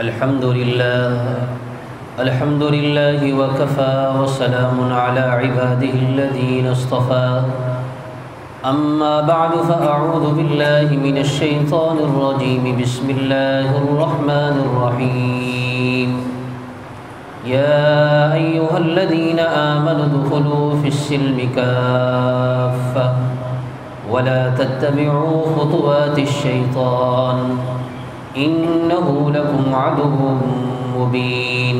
الحمد لله وكفى وسلام على عباده الذين اصطفى أما بعد فأعوذ بالله من الشيطان الرجيم بسم الله الرحمن الرحيم يا أيها الذين آمنوا ادخلوا في السلم كافة ولا تتبعوا خطوات الشيطان إنه لكم عدو مبين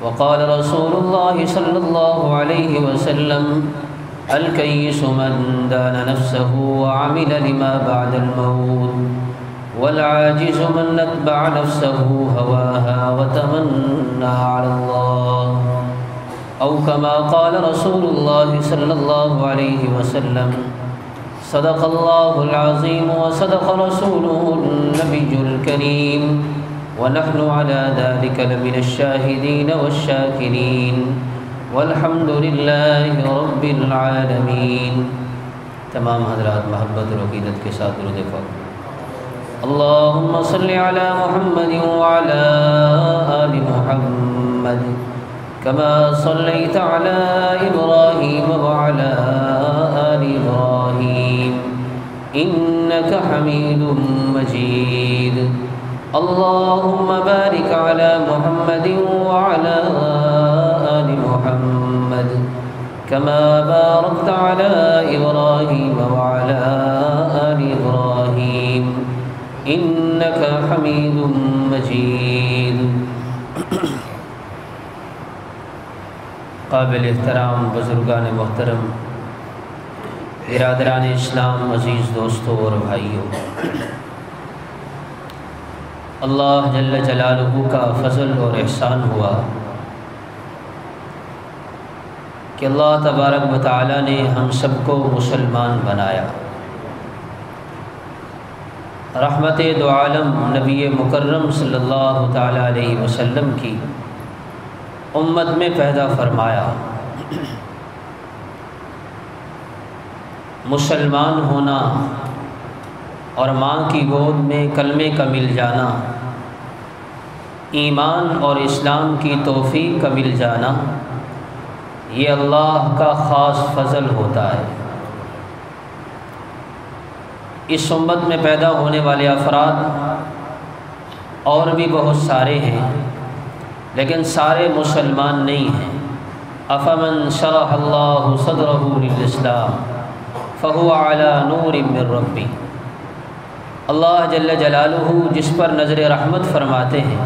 وقال رسول الله صلى الله عليه وسلم الكيس من دان نفسه وعمل لما بعد الموت والعاجز من اتبع نفسه هواها وتمنى على الله أو كما قال رسول الله صلى الله عليه وسلم صدق الله العظيم وصدق رسوله النبي الكريم ونحن على ذلك لمن الشاهدين والشاكرين والحمد لله رب العالمين۔ تمام حضرات محبت اور عقیدت کے ساتھ درود پاک اللهم صل على محمد وعلى آل محمد كما صليت على إبراهيم وعلى آل إبراهيم إنك حميد مجيد اللهم بارك على محمد وعلى آل محمد كما باركت على إبراهيم وعلى آل إبراهيم إنك حميد مجيد۔ قابل احترام بزرگان محترم، برادران اسلام، عزیز دوستوں اور بھائیوں، اللہ جل جلالہ کا فضل اور احسان ہوا کہ اللہ تبارک و تعالی نے ہم سب کو مسلمان بنایا۔ رحمت دو عالم نبی مکرم صلی اللہ تعالی علیہ وسلم کی امت میں پیدا فرمایا۔ مسلمان ہونا اور ماں کی گود میں کلمے کا مل جانا، ایمان اور اسلام کی توفیق کا مل جانا، یہ اللہ کا خاص فضل ہوتا ہے۔ اس امت میں پیدا ہونے والے افراد اور بھی بہت سارے ہیں، لیکن سارے مسلمان نہیں ہیں۔ افمن شرح اللہ صدرہ للاسلام فہو علی نور من ربی، اللہ جل جلالہ جس پر نظر رحمت فرماتے ہیں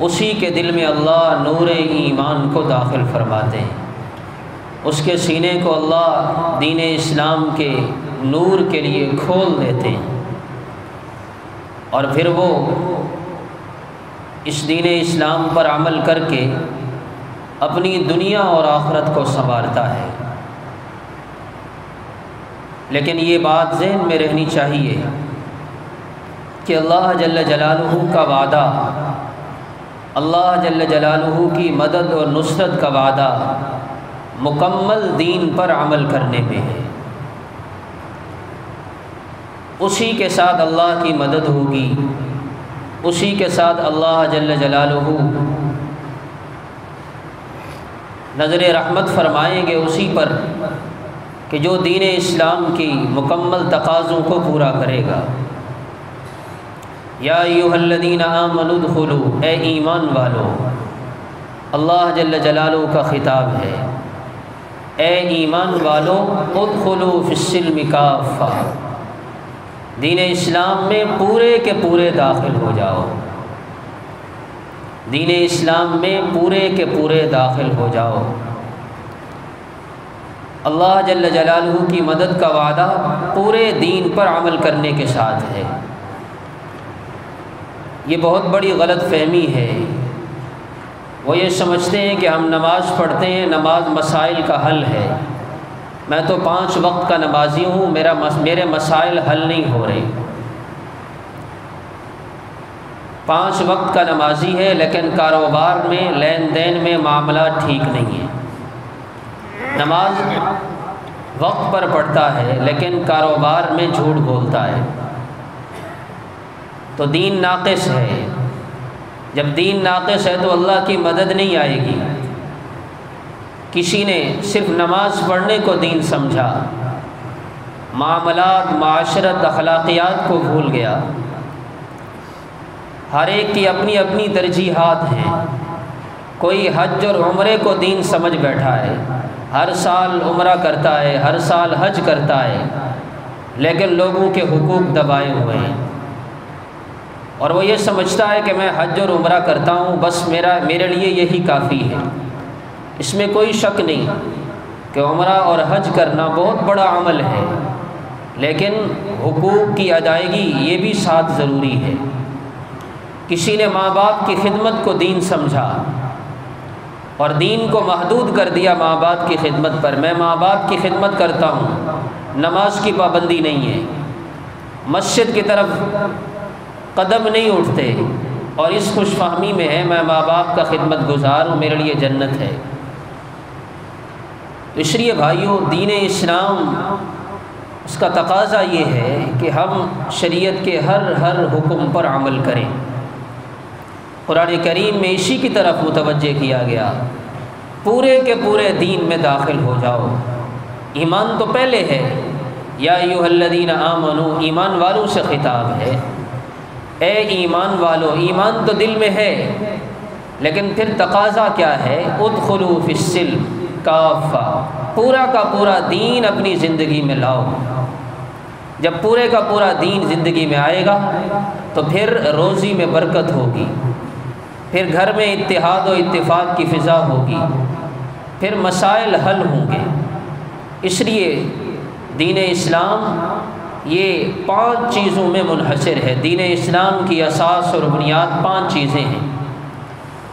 اسی کے دل میں اللہ نور ایمان کو داخل فرماتے ہیں، اس کے سینے کو اللہ دین اسلام کے نور کے لیے کھول دیتے ہیں، اور پھر وہ اس دین اسلام پر عمل کر کے اپنی دنیا اور آخرت کو سنوارتا ہے۔ لیکن یہ بات ذہن میں رہنی چاہیے کہ اللہ جل جلالہ کا وعدہ، اللہ جل جلالہ کی مدد اور نصرت کا وعدہ مکمل دین پر عمل کرنے میں ہے۔ اسی کے ساتھ اللہ کی مدد ہوگی، اسی کے ساتھ اللہ جل جلالہ نظر رحمت فرمائیں گے اسی پر کہ جو دین اسلام کی مکمل تقاضوں کو پورا کرے گا۔ یا ایھا الذین آمنوا ادخلوا، اے ایمان والو، اللہ جل جلالہ کا خطاب ہے، اے ایمان والو ادخلوا فی السلم کافہ، دین اسلام میں پورے کے پورے داخل ہو جاؤ، دین اسلام میں پورے کے پورے داخل ہو جاؤ۔ اللہ جل جلالہ کی مدد کا وعدہ پورے دین پر عمل کرنے کے ساتھ ہے۔ یہ بہت بڑی غلط فہمی ہے، وہ یہ سمجھتے ہیں کہ ہم نماز پڑھتے ہیں، نماز مسائل کا حل ہے، میں تو 5 وقت کا نمازی ہوں، میرے مسائل حل نہیں ہو رہے۔ 5 وقت کا نمازی ہے لیکن کاروبار میں، لین دین میں معاملات ٹھیک نہیں ہیں۔ نماز وقت پر پڑھتا ہے لیکن کاروبار میں جھوٹ بولتا ہے۔ تو دین ناقص ہے۔ جب دین ناقص ہے تو اللہ کی مدد نہیں آئے گی۔ کسی نے صرف نماز پڑھنے کو دین سمجھا، معاملات، معاشرت، اخلاقیات کو بھول گیا۔ ہر ایک کی اپنی اپنی ترجیحات ہیں۔ کوئی حج اور عمرے کو دین سمجھ بیٹھا ہے، ہر سال عمرہ کرتا ہے، ہر سال حج کرتا ہے، لیکن لوگوں کے حقوق دبائے ہوئے ہیں، اور وہ یہ سمجھتا ہے کہ میں حج اور عمرہ کرتا ہوں، بس میرے لیے یہی کافی ہے۔ اس میں کوئی شک نہیں کہ عمرہ اور حج کرنا بہت بڑا عمل ہے، لیکن حقوق کی ادائیگی یہ بھی ساتھ ضروری ہے۔ کسی نے ماں باپ کی خدمت کو دین سمجھا اور دین کو محدود کر دیا ماں باپ کی خدمت پر۔ میں ماں باپ کی خدمت کرتا ہوں، نماز کی پابندی نہیں ہے، مسجد کی طرف قدم نہیں اٹھتے، اور اس خوش فہمی میں ہے میں ماں باپ کا خدمت گزار ہوں، میرے لیے جنت ہے۔ اس لیے بھائیوں، دین اسلام اس کا تقاضا یہ ہے کہ ہم شریعت کے ہر حکم پر عمل کریں۔ قرآن کریم میں اسی کی طرف متوجہ کیا گیا، پورے کے پورے دین میں داخل ہو جاؤ۔ ایمان تو پہلے ہے، یا ایھا الذین آمنوا، ایمان والوں سے خطاب ہے، اے ایمان والو۔ ایمان تو دل میں ہے، لیکن پھر تقاضا کیا ہے؟ ادخلوا فی السلم کافہ، پورا کا پورا دین اپنی زندگی میں لاؤ۔ جب پورے کا پورا دین زندگی میں آئے گا تو پھر روزی میں برکت ہوگی، پھر گھر میں اتحاد و اتفاق کی فضا ہوگی، پھر مسائل حل ہوں گے۔ اس لیے دین اسلام یہ 5 چیزوں میں منحصر ہے۔ دین اسلام کی اساس اور بنیاد 5 چیزیں ہیں،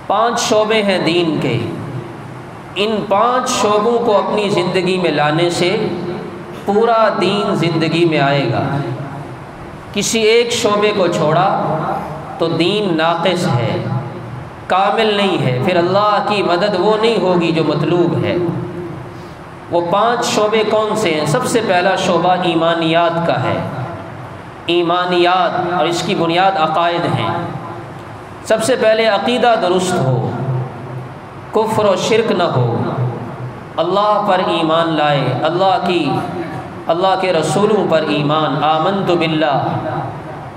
5 شعبے ہیں دین کے۔ ان 5 شعبوں کو اپنی زندگی میں لانے سے پورا دین زندگی میں آئے گا۔ کسی ایک شعبے کو چھوڑا تو دین ناقص ہے، کامل نہیں ہے، پھر اللہ کی مدد وہ نہیں ہوگی جو مطلوب ہے۔ وہ 5 شعبے کون سے ہیں؟ سب سے پہلا شعبہ ایمانیات کا ہے۔ ایمانیات، اور اس کی بنیاد عقائد ہیں۔ سب سے پہلے عقیدہ درست ہو، کفر و شرک نہ ہو، اللہ پر ایمان لائے، اللہ کے رسولوں پر ایمان، آمنت باللہ،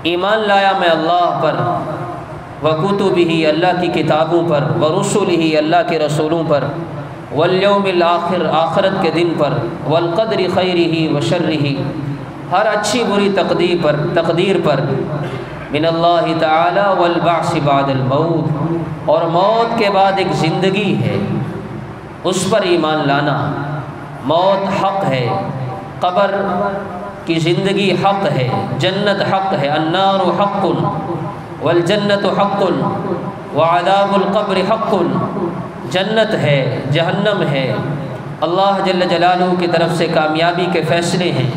ایمان لایا میں اللہ پر، وکتبہ، اللہ کی کتابوں پر، ورسلہ، اللہ کے رسولوں پر، والیوم الآخر، آخرت کے دن پر، والقدر خیرہ وشرہ، ہر اچھی بری تقدیر پر، من اللہ تعالی، والبعث بعد الموت، اور موت کے بعد ایک زندگی ہے، اس پر ایمان لانا۔ موت حق ہے، قبر کی زندگی حق ہے، جنت حق ہے، النار حق والجنت حق وعذاب القبر حق، جنت ہے، جہنم ہے، اللہ جل جلالہ کی طرف سے کامیابی کے فیصلے ہیں،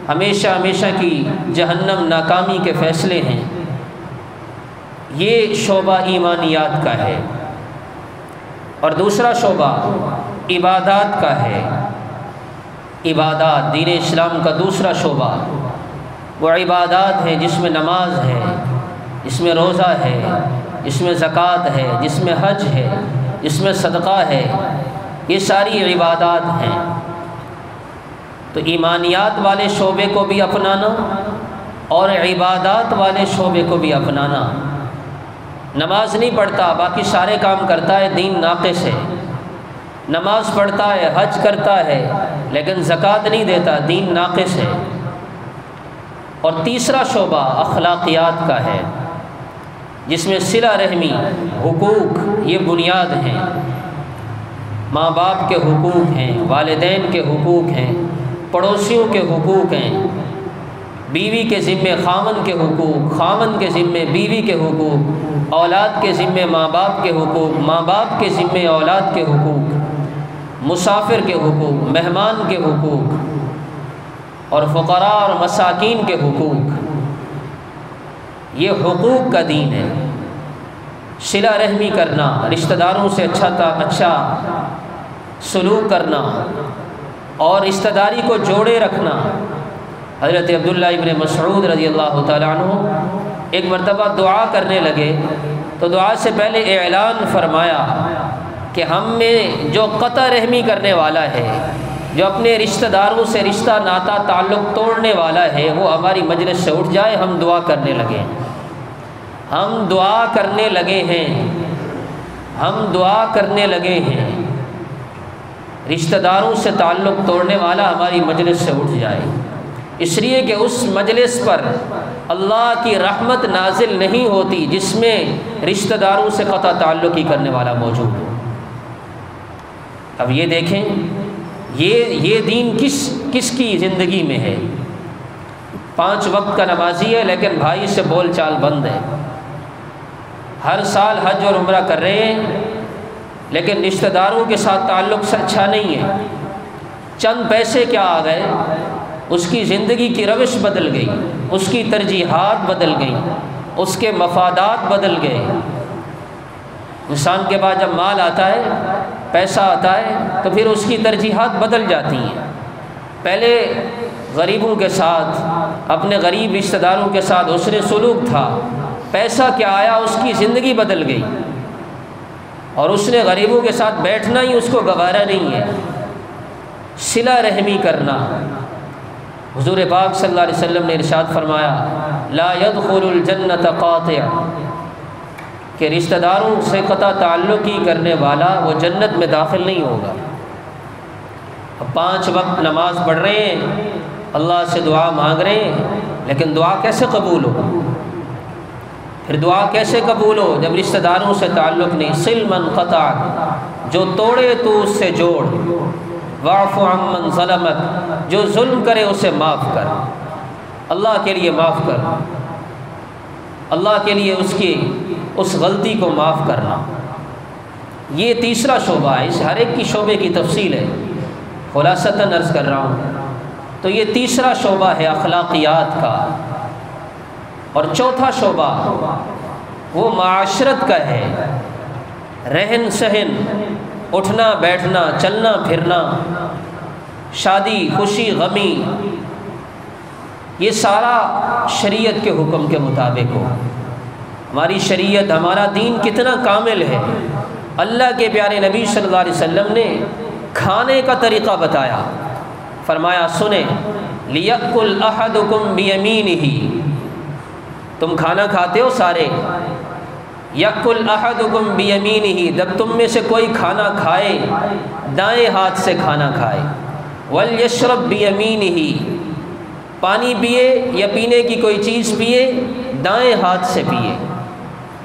ہمیشہ ہمیشہ کی جہنم ناکامی کے فیصلے ہیں۔ یہ شعبہ ایمانیات کا ہے۔ اور دوسرا شعبہ عبادات کا ہے۔ عبادات، دین اسلام کا دوسرا شعبہ وہ عبادات ہے، جس میں نماز ہے، جس میں روزہ ہے، جس میں زکوٰۃ ہے، جس میں حج ہے، جس میں صدقہ ہے، یہ ساری عبادات ہیں۔ تو ایمانیات والے شعبے کو بھی اپنانا اور عبادات والے شعبے کو بھی اپنانا۔ نماز نہیں پڑھتا، باقی سارے کام کرتا ہے، دین ناقص ہے۔ نماز پڑھتا ہے، حج کرتا ہے، لیکن زکوٰۃ نہیں دیتا، دین ناقص ہے۔ اور تیسرا شعبہ اخلاقیات کا ہے، جس میں صلہ رحمی، حقوق، یہ بنیاد ہیں۔ ماں باپ کے حقوق ہیں، والدین کے حقوق ہیں، پڑوسیوں کے حقوق ہیں، بیوی کے ذمے خامن کے حقوق، خامن کے ذمے بیوی کے حقوق، اولاد کے ذمے ماں باپ کے حقوق، ماں باپ کے ذمے اولاد کے حقوق، مسافر کے حقوق، مہمان کے حقوق، اور فقراء اور مساکین کے حقوق۔ یہ حقوق کا دین ہے۔ صلہ رحمی کرنا، رشتہ داروں سے اچھا سلوک کرنا، اور رشتہ داری کو جوڑے رکھنا، حضرت عبداللہ ابن مسعود رضی اللہ تعالیٰ عنہ ایک مرتبہ دعا کرنے لگے تو دعا سے پہلے اعلان فرمایا کہ ہم میں جو قطع رحمی کرنے والا ہے، جو اپنے رشتہ داروں سے رشتہ ناتا تعلق توڑنے والا ہے، وہ ہماری مجلس سے اٹھ جائے، ہم دعا کرنے لگے، ہم دعا کرنے لگے ہیں، ہم دعا کرنے لگے ہیں۔ رشتہ داروں سے تعلق توڑنے والا ہماری مجلس سے اٹھ جائے، اس لیے کہ اس مجلس پر اللہ کی رحمت نازل نہیں ہوتی جس میں رشتہ داروں سے قطع تعلق ہی کرنے والا موجود ہو۔ اب یہ دیکھیں یہ دین کس کی زندگی میں ہے؟ 5 وقت کا نمازی ہے لیکن بھائی سے بول چال بند ہے، ہر سال حج اور عمرہ کر رہے ہیں لیکن رشتہ داروں کے ساتھ تعلق سے اچھا نہیں ہے، چند پیسے کیا آ گئے، اس کی زندگی کی روش بدل گئی، اس کی ترجیحات بدل گئیں، اس کے مفادات بدل گئے۔ انسان کے پاس جب مال آتا ہے، پیسہ آتا ہے، تو پھر اس کی ترجیحات بدل جاتی ہیں۔ پہلے غریبوں کے ساتھ، اپنے غریب رشتہ داروں کے ساتھ حسن سلوک تھا، پیسہ کیا آیا، اس کی زندگی بدل گئی اور اس نے غریبوں کے ساتھ بیٹھنا ہی اس کو گوارا نہیں ہے۔ صلہ رحمی کرنا، حضور پاک صلی اللہ علیہ وسلم نے ارشاد فرمایا لا يدخل الجنت قاطع، کہ رشتہ داروں سے قطع تعلق ہی کرنے والا وہ جنت میں داخل نہیں ہوگا۔ اب 5 وقت نماز پڑھ رہے ہیں، اللہ سے دعا مانگ رہے ہیں، لیکن دعا کیسے قبول ہو؟ پھر دعا کیسے قبول ہو جب رشتہ داروں سے تعلق نہیں؟ صل من قطع، جو توڑے تو اس سے جوڑ، واعف عمن ظلمک، جو ظلم کرے اسے معاف کر، اللہ کے لیے معاف کر، اللہ کے لیے اس غلطی کو معاف کرنا۔ یہ تیسرا شعبہ ہے، اس ہر ایک کی شعبے کی تفصیل ہے، خلاصتاً عرض کر رہا ہوں۔ تو یہ تیسرا شعبہ ہے اخلاقیات کا، اور چوتھا شعبہ وہ معاشرت کا ہے، رہن سہن، اٹھنا بیٹھنا، چلنا پھرنا، شادی خوشی غمی، یہ سارا شریعت کے حکم کے مطابق ہو۔ ہماری شریعت، ہمارا دین کتنا کامل ہے۔ اللہ کے پیارے نبی صلی اللہ علیہ وسلم نے کھانے کا طریقہ بتایا، فرمایا سنیں لِيَأْكُلْ أَحَدُكُمْ بِيَمِينِهِ، تم کھانا کھاتے ہو سارے، یأکل احدکم بیمینہ، جب تم میں سے کوئی کھانا کھائے دائیں ہاتھ سے کھانا کھائے، ولیشرب بیمینہ، پانی پیے یا پینے کی کوئی چیز پیے دائیں ہاتھ سے پیے،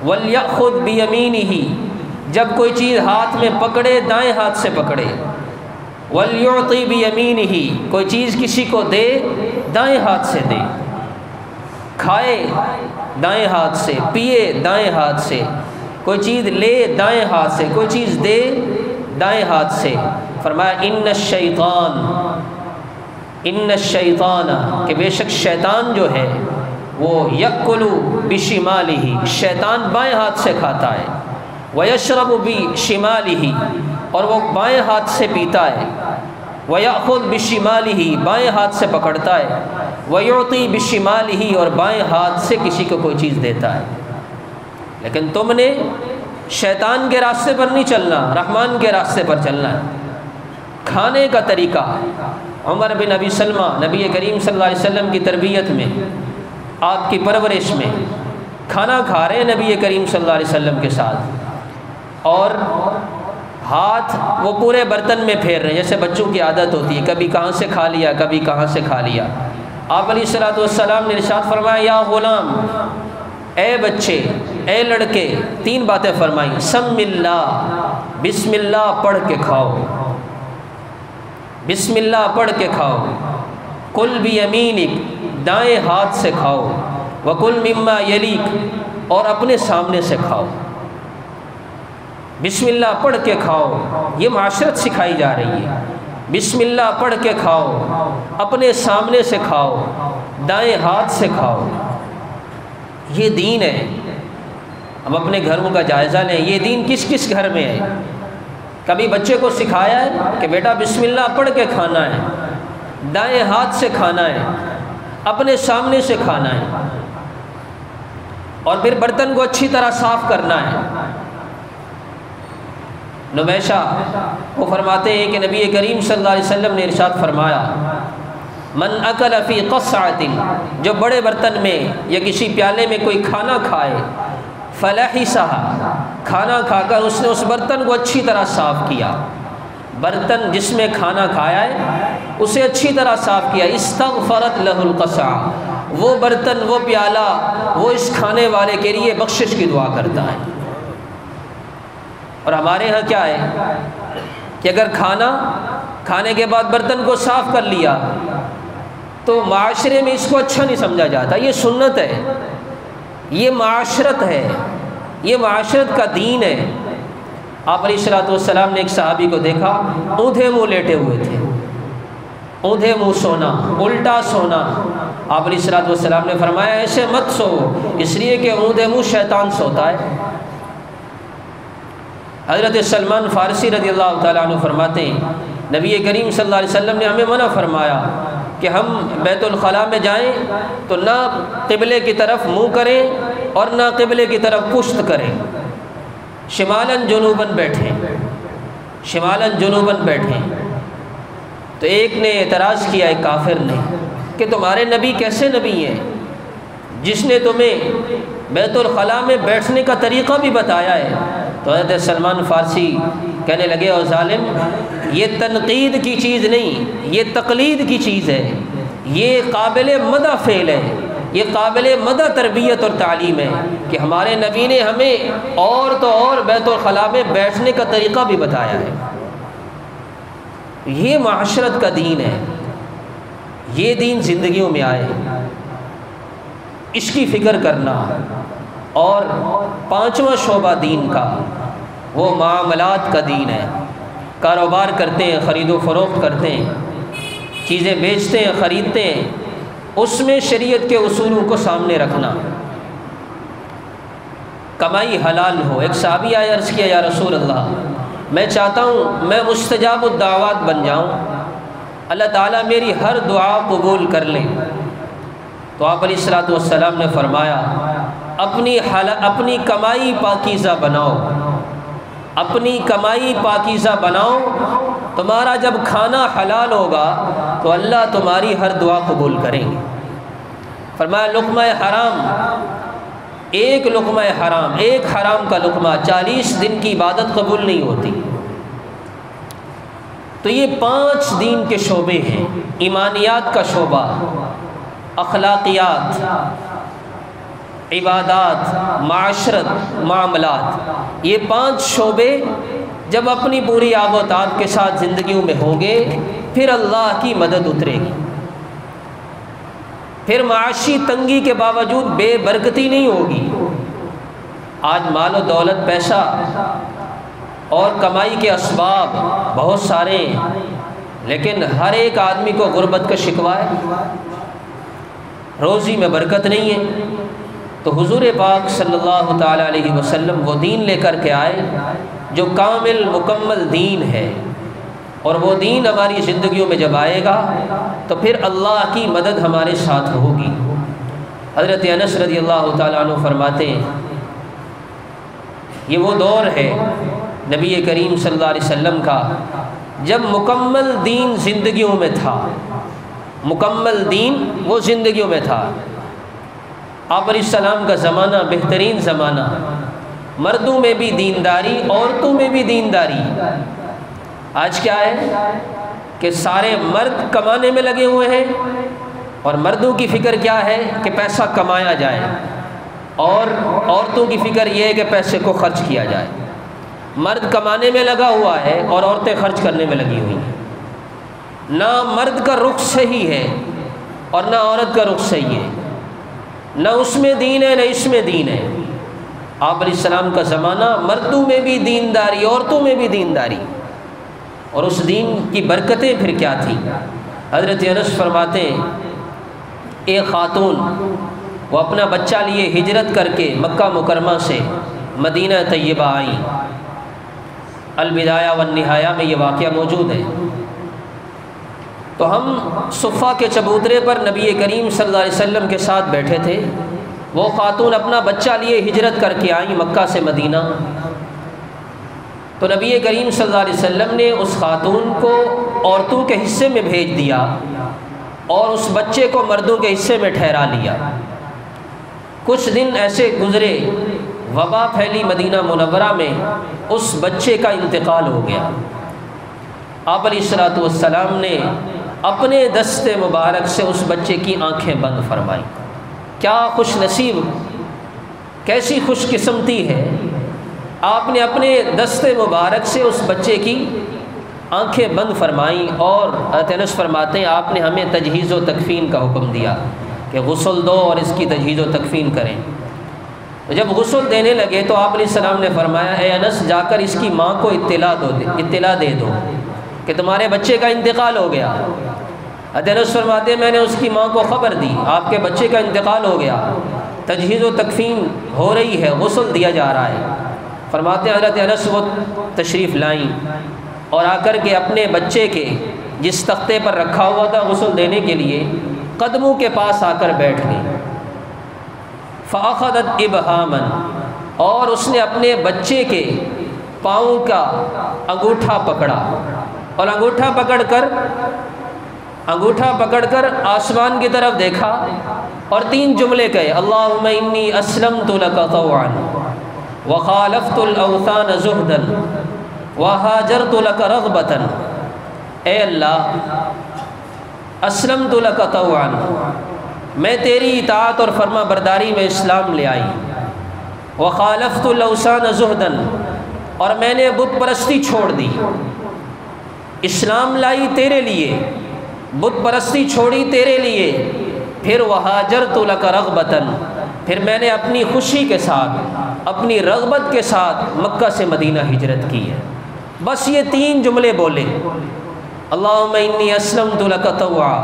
ولیأخذ بیمینہ، جب کوئی چیز ہاتھ میں پکڑے دائیں ہاتھ سے پکڑے، ولیعطی بیمینہ، کوئی چیز کسی کو دے دائیں ہاتھ سے دے، کھائے دائیں ہاتھ سے، پیے دائیں ہاتھ سے، کوئی چیز لے دائیں ہاتھ سے، کوئی چیز دے دائیں ہاتھ سے۔ فرمایا ان الشیطان، کہ بے شک شیطان جو ہے وہ یأکل بشمالہ، شیطان بائیں ہاتھ سے کھاتا ہے، ویشرب بشمالہ، اور وہ بائیں ہاتھ سے پیتا ہے، ویأخذ بشمالہ، بائیں ہاتھ سے پکڑتا ہے، ویعطی بشمالہ، اور بائیں ہاتھ سے کسی کو کوئی چیز دیتا ہے۔ لیکن تم نے شیطان کے راستے پر نہیں چلنا، رحمان کے راستے پر چلنا ہے۔ کھانے کا طریقہ، عمر بن ابی سلمہ نبی کریم صلی اللہ علیہ وسلم کی تربیت میں، آپ کی پرورش میں، کھانا کھا رہے ہیں نبی کریم صلی اللہ علیہ وسلم کے ساتھ، اور ہاتھ وہ پورے برتن میں پھیر رہے ہیں، جیسے بچوں کی عادت ہوتی ہے، کبھی کہاں سے کھا لیا کبھی کہاں سے کھا لیا۔ آپ علیہ الصلوۃ والسلام نے ارشاد فرمایا یا غلام، اے بچے، اے لڑکے، 3 باتیں فرمائیں، سم اللہ، بسم اللہ پڑھ کے کھاؤ، بسم اللہ پڑھ کے کھاؤ، کل بیمینک، دائیں ہاتھ سے کھاؤ، وکل مما یلیک، اور اپنے سامنے سے کھاؤ۔ بسم اللہ پڑھ کے کھاؤ، یہ معاشرت سکھائی جا رہی ہے۔ بسم اللہ پڑھ کے کھاؤ، اپنے سامنے سے کھاؤ، دائیں ہاتھ سے کھاؤ، یہ دین ہے۔ ہم اپنے گھروں کا جائزہ لیں، یہ دین کس کس گھر میں ہے؟ کبھی بچے کو سکھایا ہے کہ بیٹا بسم اللہ پڑھ کے کھانا ہے، دائیں ہاتھ سے کھانا ہے؟ اپنے سامنے سے کھانا ہے، اور پھر برتن کو اچھی طرح صاف کرنا ہے۔ نمیشہ وہ فرماتے ہیں کہ نبی کریم صلی اللہ علیہ وسلم نے ارشاد فرمایا، من اکل فی قصعۃ، جو بڑے برتن میں یا کسی پیالے میں کوئی کھانا کھائے، فلحسھا، کھانا کھا کر اس نے اس برتن کو اچھی طرح صاف کیا، برتن جس میں کھانا کھایا ہے اسے اچھی طرح صاف کیا، استغفرت لہ القصعہ، وہ برتن، وہ پیالہ، وہ اس کھانے والے کے لیے بخشش کی دعا کرتا ہے۔ اور ہمارے ہاں کیا ہے کہ اگر کھانے کے بعد برتن کو صاف کر لیا تو معاشرے میں اس کو اچھا نہیں سمجھا جاتا، یہ سنت ہے، یہ معاشرت ہے، یہ معاشرت کا دین ہے۔ آپ علیہ الصلوۃ والسلام نے ایک صحابی کو دیکھا، اوندھے منہ لیٹے ہوئے تھے، اوندھے منہ سونا، الٹا سونا۔ آپ علیہ الصلوۃ والسلام نے فرمایا ایسے مت سو، اس لیے کہ اوندھے منہ شیطان سوتا ہے۔ حضرت سلمان فارسی رضی اللہ تعالیٰ عنہ فرماتے ہیں نبی کریم صلی اللہ علیہ وسلم نے ہمیں منع فرمایا کہ ہم بیت الخلاء میں جائیں تو نہ قبلے کی طرف منہ کریں اور نہ قبلے کی طرف پشت کریں، شمالاً جنوباً بیٹھیں، شمالاً جنوباً بیٹھیں۔ تو ایک نے اعتراض کیا، ایک کافر نے، کہ تمہارے نبی کیسے نبی ہیں جس نے تمہیں بیت الخلاء میں بیٹھنے کا طریقہ بھی بتایا ہے؟ تو حضرت سلمان فارسی کہنے لگے، او ظالم، یہ تنقید کی چیز نہیں، یہ تقلید کی چیز ہے، یہ قابل مدح فعل ہے، یہ قابل مدح تربیت اور تعلیم ہے کہ ہمارے نبی نے ہمیں اور تو اور بیت الخلاء میں بیٹھنے کا طریقہ بھی بتایا ہے۔ یہ معاشرت کا دین ہے، یہ دین زندگیوں میں آئے، اس کی فکر کرنا۔ اور پانچواں شعبہ دین کا وہ معاملات کا دین ہے، کاروبار کرتے ہیں، خرید و فروخت کرتے ہیں، چیزیں بیچتے ہیں، خریدتے ہیں، اس میں شریعت کے اصولوں کو سامنے رکھنا، کمائی حلال ہو۔ ایک صحابی آئے، عرض کیا یا رسول اللہ، میں چاہتا ہوں میں مستجاب الدعوات بن جاؤں، اللہ تعالیٰ میری ہر دعا قبول کر لے۔ تو آپ علیہ الصلوۃ والسلام نے فرمایا، اپنی کمائی پاکیزہ بناؤ، اپنی کمائی پاکیزہ بناؤ، تمہارا جب کھانا حلال ہوگا تو اللہ تمہاری ہر دعا قبول کریں گے۔ فرمایا لقمہ حرام، ایک لقمہ حرام، ایک حرام کا لقمہ 40 دن کی عبادت قبول نہیں ہوتی۔ تو یہ 5 دین کے شعبے ہیں، ایمانیات کا شعبہ، اخلاقیات، عبادات، معاشرت، معاملات، یہ 5 شعبے جب اپنی پوری آب و تاب کے ساتھ زندگیوں میں ہوں گے پھر اللہ کی مدد اترے گی، پھر معاشی تنگی کے باوجود بے برکتی نہیں ہوگی۔ آج مال و دولت، پیسہ اور کمائی کے اسباب بہت سارے ہیں، لیکن ہر ایک آدمی کو غربت کا شکوہ ہے، روزی میں برکت نہیں ہے۔ تو حضور پاک صلی اللہ تعالیٰ علیہ وسلم وہ دین لے کر کے آئے جو کامل مکمل دین ہے، اور وہ دین ہماری زندگیوں میں جب آئے گا تو پھر اللہ کی مدد ہمارے ساتھ ہوگی۔ حضرت انس رضی اللہ تعالیٰ عنہ فرماتے ہیں یہ وہ دور ہے نبی کریم صلی اللہ علیہ وسلم کا جب مکمل دین زندگیوں میں تھا، مکمل دین وہ زندگیوں میں تھا۔ آپ علیہ السلام کا زمانہ بہترین زمانہ، مردوں میں بھی دینداری، عورتوں میں بھی دینداری۔ آج کیا ہے کہ سارے مرد کمانے میں لگے ہوئے ہیں، اور مردوں کی فکر کیا ہے کہ پیسہ کمایا جائے، اور عورتوں کی فکر یہ ہے کہ پیسے کو خرچ کیا جائے۔ مرد کمانے میں لگا ہوا ہے اور عورتیں خرچ کرنے میں لگی ہوئی ہیں۔ نہ مرد کا رخ صحیح ہے اور نہ عورت کا رخ صحیح ہے، نہ اس میں دین ہے نہ اس میں دین ہے۔ آپ علیہ السلام کا زمانہ مردوں میں بھی دینداری، عورتوں میں بھی دینداری، اور اس دین کی برکتیں پھر کیا تھیں۔ حضرت انس فرماتے ہیں ایک خاتون وہ اپنا بچہ لیے ہجرت کر کے مکہ مکرمہ سے مدینہ طیبہ آئیں۔ البدایہ والنہایہ میں یہ واقعہ موجود ہے۔ تو ہم صفہ کے چبوترے پر نبی کریم صلی اللہ علیہ وسلم کے ساتھ بیٹھے تھے۔ وہ خاتون اپنا بچہ لیے ہجرت کر کے آئیں مکہ سے مدینہ، تو نبی کریم صلی اللہ علیہ وسلم نے اس خاتون کو عورتوں کے حصے میں بھیج دیا اور اس بچے کو مردوں کے حصے میں ٹھہرا لیا۔ کچھ دن ایسے گزرے، وبا پھیلی مدینہ منورہ میں، اس بچے کا انتقال ہو گیا۔ آپ علیہ الصلوۃ والسلام نے اپنے دست مبارک سے اس بچے کی آنکھیں بند فرمائی۔ کیا خوش نصیب، کیسی خوش قسمتی ہے، آپ نے اپنے دست مبارک سے اس بچے کی آنکھیں بند فرمائیں۔ اور حضرت انس فرماتے ہیں آپ نے ہمیں تجہیز و تکفین کا حکم دیا کہ غسل دو اور اس کی تجہیز و تکفین کریں۔ جب غسل دینے لگے تو آپ علیہ السلام نے فرمایا اے انس جا کر اس کی ماں کو اطلاع دے دو کہ تمہارے بچے کا انتقال ہو گیا۔ حضرت انس فرماتے ہیں میں نے اس کی ماں کو خبر دی آپ کے بچے کا انتقال ہو گیا، تجہیز و تکفین ہو رہی ہے، غسل دیا جا رہا ہے۔ فرماتے ہیں حضرت انس وہ تشریف لائیں اور آ کر کے اپنے بچے کے جس تختے پر رکھا ہوا تھا غسل دینے کے لیے قدموں کے پاس آ کر بیٹھ گئی۔ فَأَخَذَتْ إِبْهَامًا، اور اس نے اپنے بچے کے پاؤں کا انگوٹھا پکڑا اور انگوٹھا پکڑ کر آسمان کی طرف دیکھا اور 3 جملے کہے اللہم انی اسلمت لک طوعا وخالفت الاوثان زہدا وہاجرت لک رغبتا۔ اے اللہ اسلمت لک طوعا، میں تیری اطاعت اور فرما برداری میں اسلام لے آئی، وخالفت الاوثان زہدا، اور میں نے بت پرستی چھوڑ دی، اسلام لائی تیرے لیے، بت پرستی چھوڑی تیرے لیے، پھر وہاجرت لک رغبتا، پھر میں نے اپنی خوشی کے ساتھ اپنی رغبت کے ساتھ مکہ سے مدینہ ہجرت کی ہے۔ بس یہ 3 جملے بولے اللہم انی اسلمت لک طوعا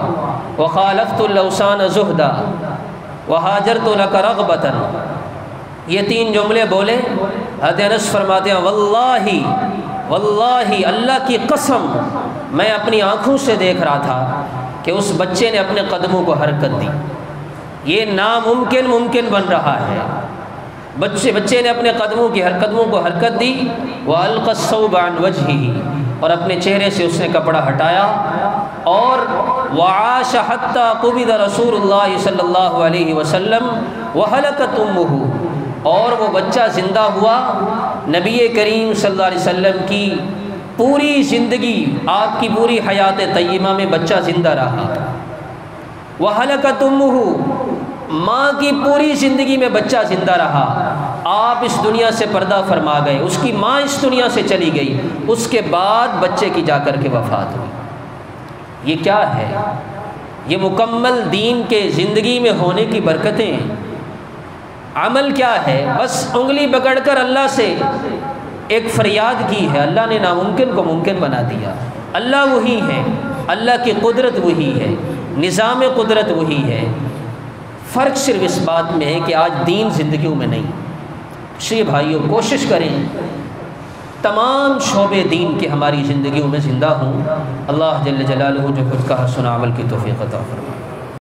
وخالفت الاوثان زہدا وہاجرت لک رغبتا، یہ 3 جملے بولے۔ حضرت انس فرماتے ہیں واللہ اللہ کی قسم میں اپنی آنکھوں سے دیکھ رہا تھا کہ اس بچے نے اپنے قدموں کو حرکت دی، یہ ناممکن ممکن بن رہا ہے۔ بچے نے اپنے قدموں کو حرکت دی، وَأَلْقَى الثَّوْبَ عَنْ وَجْهِهِ، اور اپنے چہرے سے اس نے کپڑا ہٹایا، اور وَعَاشَ حَتَّى قُبِضَ رسول اللہ صلی اللہ علیہ وسلم وَهَلَكَتْ أُمُّهُ، اور وہ بچہ زندہ ہوا، نبی کریم صلی اللہ علیہ وسلم کی پوری زندگی، آپ کی پوری حیات طیبہ میں بچہ زندہ رہا۔ وَهَلَكَتْ أُمُّهُ، ماں کی پوری زندگی میں بچہ زندہ رہا، آپ اس دنیا سے پردہ فرما گئے، اس کی ماں اس دنیا سے چلی گئی، اس کے بعد بچے کی جا کر کے وفات ہوئی۔ یہ کیا ہے؟ یہ مکمل دین کے زندگی میں ہونے کی برکتیں ہیں۔ عمل کیا ہے؟ بس انگلی پکڑ کر اللہ سے ایک فریاد کی ہے، اللہ نے ناممکن کو ممکن بنا دیا۔ اللہ وہی ہے، اللہ کی قدرت وہی ہے، نظام قدرت وہی ہے۔ فرق صرف اس بات میں ہے کہ آج دین زندگیوں میں نہیں۔ شی بھائیوں کوشش کریں تمام شعبے دین کے ہماری زندگیوں میں زندہ ہوں۔ اللہ جل جلالہ جو کچھ کہا سنا عمل کی توفیق عطا فرمائے۔